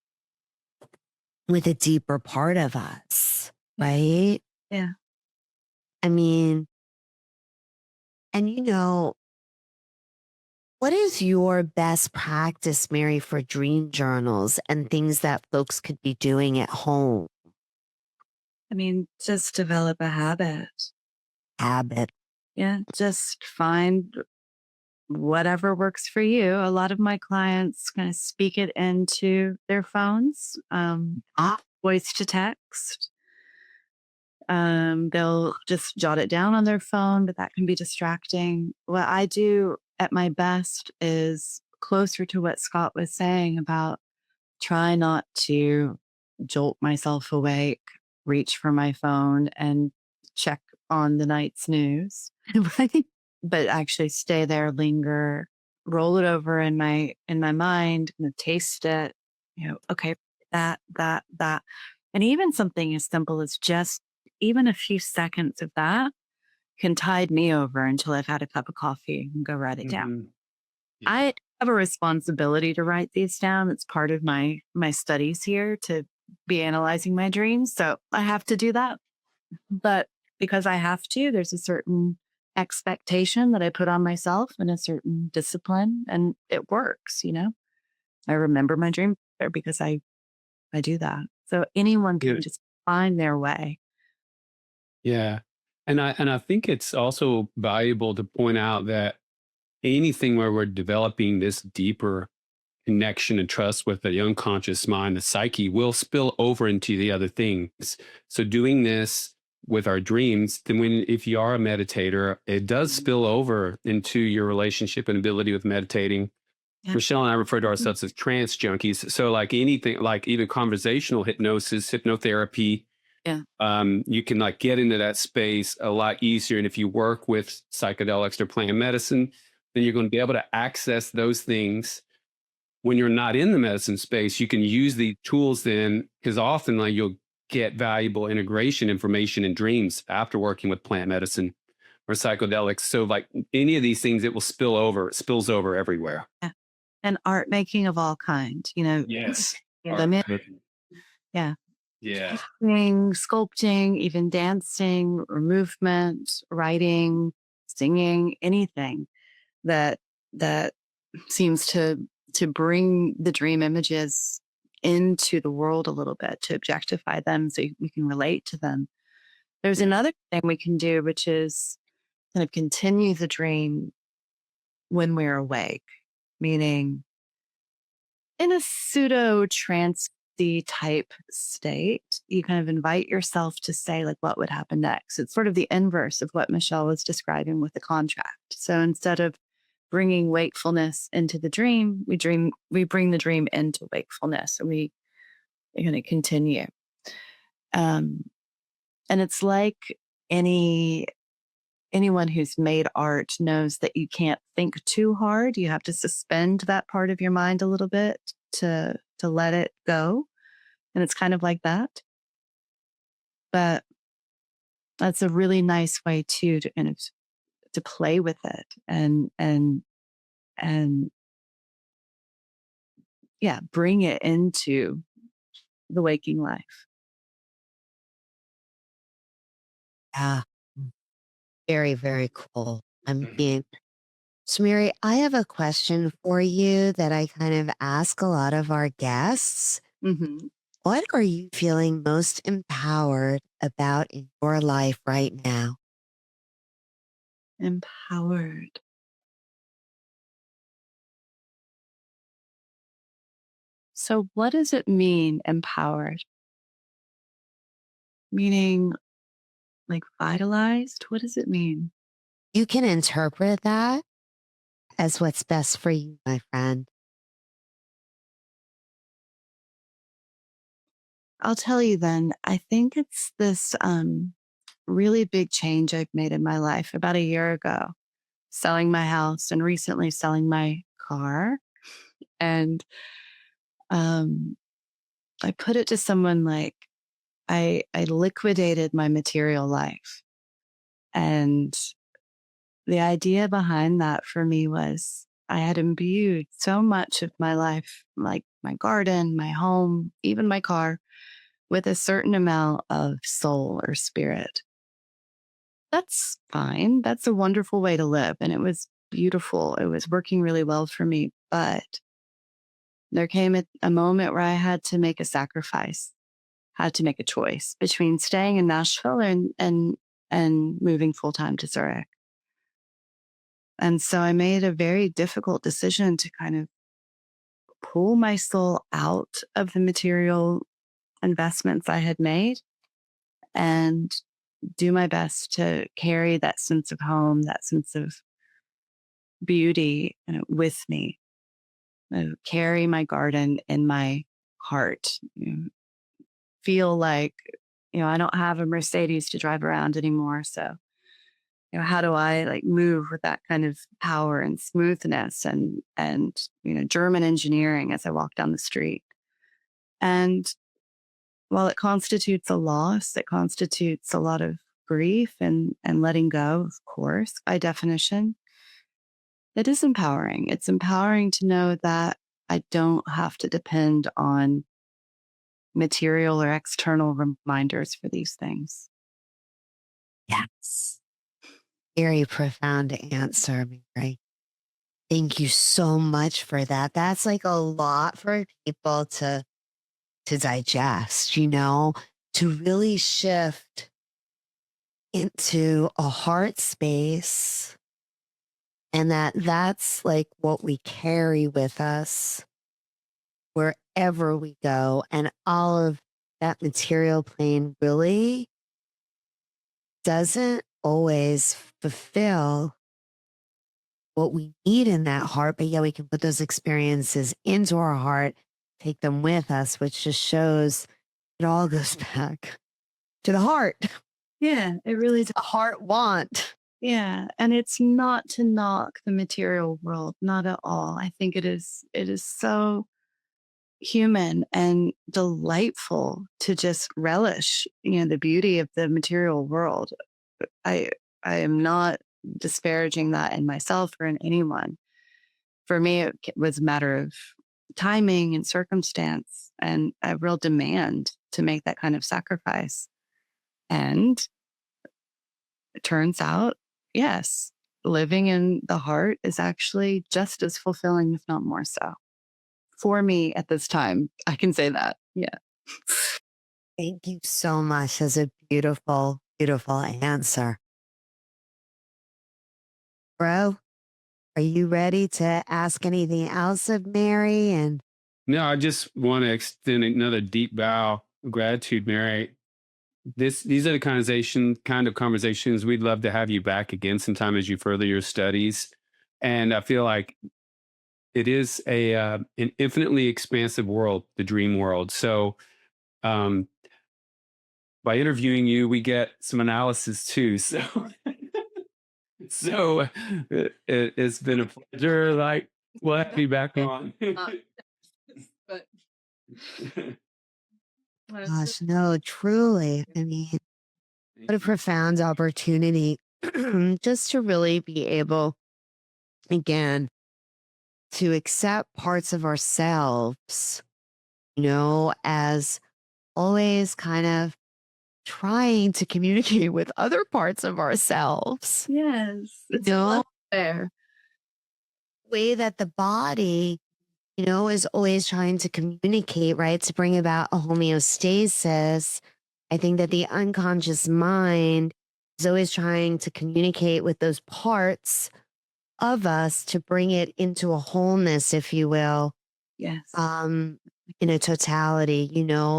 with a deeper part of us, right? Yeah. I mean, and what is your best practice, Mary, for dream journals and things that folks could be doing at home? I mean, just develop a habit. Yeah. Just find whatever works for you. A lot of my clients kind of speak it into their phones, voice to text. They'll just jot it down on their phone, but that can be distracting. What I do at my best is closer to what Scott was saying about try not to jolt myself awake, reach for my phone and check on the night's news. Right. But actually stay there, linger, roll it over in my mind, taste it, okay, that. And even something as simple as just even a few seconds of that can tide me over until I've had a cup of coffee and go write it down. Yeah. I have a responsibility to write these down. It's part of my studies here to be analyzing my dreams. So I have to do that. But because I have to, there's a certain expectation that I put on myself and a certain discipline, and it works, I remember my dream better because I do that. So anyone can just find their way. Yeah. And I think it's also valuable to point out that anything where we're developing this deeper connection and trust with the unconscious mind, the psyche, will spill over into the other things. So doing this with our dreams, then if you are a meditator, it does spill over into your relationship and ability with meditating. Yeah. Michelle and I refer to ourselves as trance junkies. So like anything, like even conversational hypnosis, hypnotherapy, you can like get into that space a lot easier. And if you work with psychedelics or plant medicine, then you're going to be able to access those things. When you're not in the medicine space, you can use the tools then, because often like you'll get valuable integration information in dreams after working with plant medicine or psychedelics. So like any of these things, it spills over everywhere. Yeah. And art making of all kinds, Yes. Yeah. Yeah. sculpting, even dancing or movement, writing, singing, anything that that seems to bring the dream images into the world a little bit, to objectify them so we can relate to them. There's another thing we can do, which is kind of continue the dream when we're awake, meaning in a pseudo trance type state, you kind of invite yourself to say, like, what would happen next? It's sort of the inverse of what Michelle was describing with the contract. So instead of bringing wakefulness into the dream, we bring the dream into wakefulness, and we're going to continue. And it's like anyone who's made art knows that you can't think too hard. You have to suspend that part of your mind a little bit to let it go. And it's kind of like that. But that's a really nice way too to kind of to play with it and yeah, bring it into the waking life. Yeah. Very, very cool. Mhm. So, Mary, I have a question for you that I kind of ask a lot of our guests. Hmm. What are you feeling most empowered about in your life right now? Empowered. So what does it mean, empowered? Meaning like vitalized? What does it mean? You can interpret that as what's best for you, my friend. I'll tell you then, I think it's this really big change I've made in my life about a year ago, selling my house and recently selling my car. And um, I put it to someone like I liquidated my material life. And the idea behind that for me was I had imbued so much of my life, like my garden, my home, even my car, with a certain amount of soul or spirit. That's fine. That's a wonderful way to live. And it was beautiful. It was working really well for me. But there came a moment where I had to make a sacrifice, had to make a choice between staying in Nashville and moving full time to Zurich. And so I made a very difficult decision to kind of pull my soul out of the material investments I had made and do my best to carry that sense of home, that sense of beauty with me. Carry my garden in my heart. Feel like, I don't have a Mercedes to drive around anymore. So, how do I like move with that kind of power and smoothness and German engineering as I walk down the street? And while it constitutes a loss, it constitutes a lot of grief and letting go, of course, by definition. It is empowering. It's empowering to know that I don't have to depend on material or external reminders for these things. Yes. Very profound answer, Mary. Thank you so much for that. That's like a lot for people to digest, to really shift into a heart space, and that's like what we carry with us wherever we go. And all of that material plane really doesn't always fulfill what we need in that heart, but yeah, we can put those experiences into our heart, take them with us, which just shows it all goes back to the heart. Yeah, it really It's a heart want. Yeah, and it's not to knock the material world, not at all. I think it is so human and delightful to just relish, the beauty of the material world. I I am not disparaging that in myself or in anyone. For me, it was a matter of timing and circumstance and a real demand to make that kind of sacrifice. And it turns out, yes, living in the heart is actually just as fulfilling, if not more so. For me at this time, I can say that. Yeah. Thank you so much. That's a beautiful, beautiful answer. Bro, are you ready to ask anything else of Mary? And No, I just want to extend another deep bow of gratitude, Mary. These are the kind of conversations we'd love to have you back again sometime as you further your studies. And I feel like it is an infinitely expansive world, the dream world. So um, by interviewing you, we get some analysis too. So it's been a pleasure. Like, we'll have you back on. But gosh, no, truly. I mean, what a profound opportunity just to really be able, again, to accept parts of ourselves, as always kind of trying to communicate with other parts of ourselves. yes, it's No there. way that the body, is always trying to communicate, right? To bring about a homeostasis. I think that the unconscious mind is always trying to communicate with those parts of us to bring it into a wholeness, if you will, Yes. in a totality,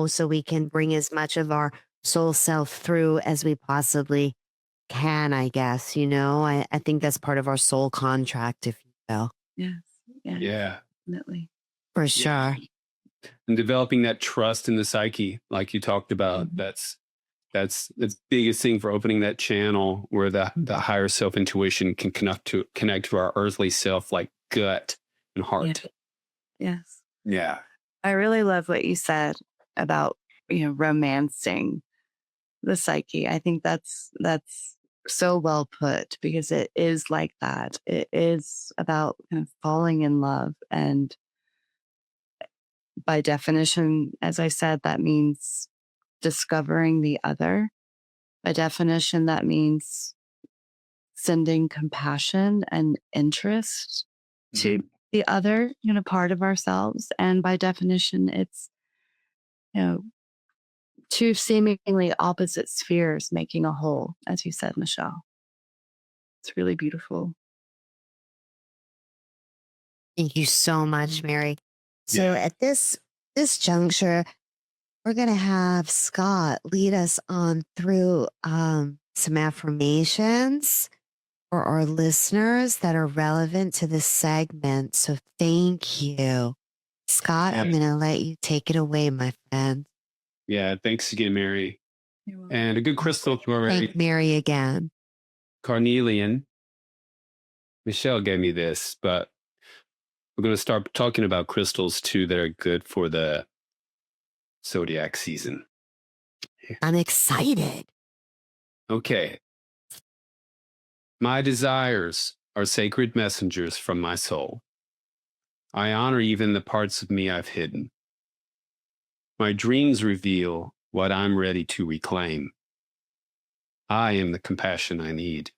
so we can bring as much of our soul self through as we possibly can, I guess, I think that's part of our soul contract, if you will. Yes. Yes. Yeah. Definitely. For sure. And developing that trust in the psyche, like you talked about, that's the biggest thing for opening that channel where the higher self intuition can connect to our earthly self, like gut and heart. Yes. Yeah. I really love what you said about, romancing the psyche. I think that's so well put because it is like that. It is about kind of falling in love. And by definition, as I said, that means discovering the other. By definition, that means sending compassion and interest to the other, part of ourselves. And by definition, it's, two seemingly opposite spheres making a whole, as you said, Michelle. It's really beautiful. Thank you so much, Mary. So at this juncture, we're going to have Scott lead us on through some affirmations for our listeners that are relevant to this segment. So thank you. Scott, I'm going to let you take it away, my friend. Yeah. Thanks again, Mary. You're welcome. And a good crystal to already. Thank Mary again. Carnelian. Michelle gave me this, but we're going to start talking about crystals too that are good for the zodiac season. I'm excited. Okay. My desires are sacred messengers from my soul. I honor even the parts of me I've hidden. My dreams reveal what I'm ready to reclaim. I am the compassion I need.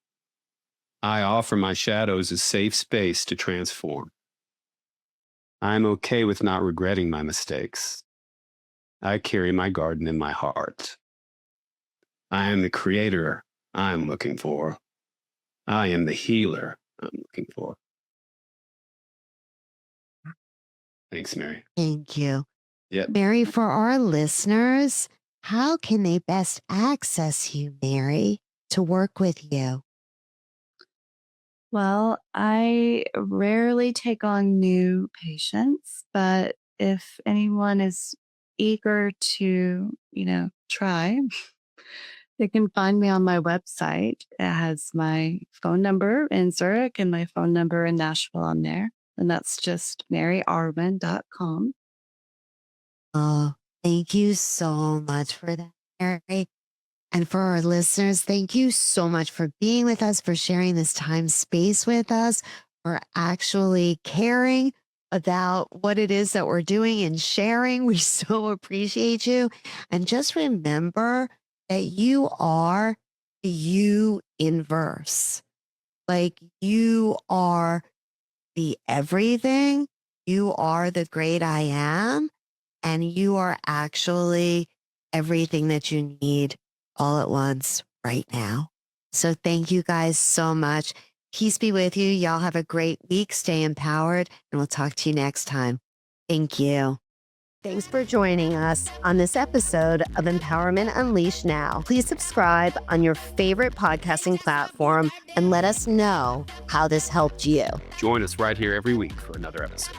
I offer my shadows a safe space to transform. I'm okay with not regretting my mistakes. I carry my garden in my heart. I am the creator I'm looking for. I am the healer I'm looking for. Thanks, Mary. Thank you. Yep. Mary, for our listeners, how can they best access you, Mary, to work with you? Well, I rarely take on new patients, but if anyone is eager to, try, they can find me on my website. It has my phone number in Zurich and my phone number in Nashville on there. And that's just maryarwen.com. Oh, thank you so much for that, Mary. And for our listeners, thank you so much for being with us, for sharing this time space with us, for actually caring about what it is that we're doing and sharing. We so appreciate you. And just remember that you are the you inverse. Like you are the everything. You are the great I am. And you are actually everything that you need all at once right now. So thank you guys so much. Peace be with you. Y'all have a great week. Stay empowered, and we'll talk to you next time. Thank you. Thanks for joining us on this episode of Empowerment Unleashed Now. Please subscribe on your favorite podcasting platform and let us know how this helped you. Join us right here every week for another episode.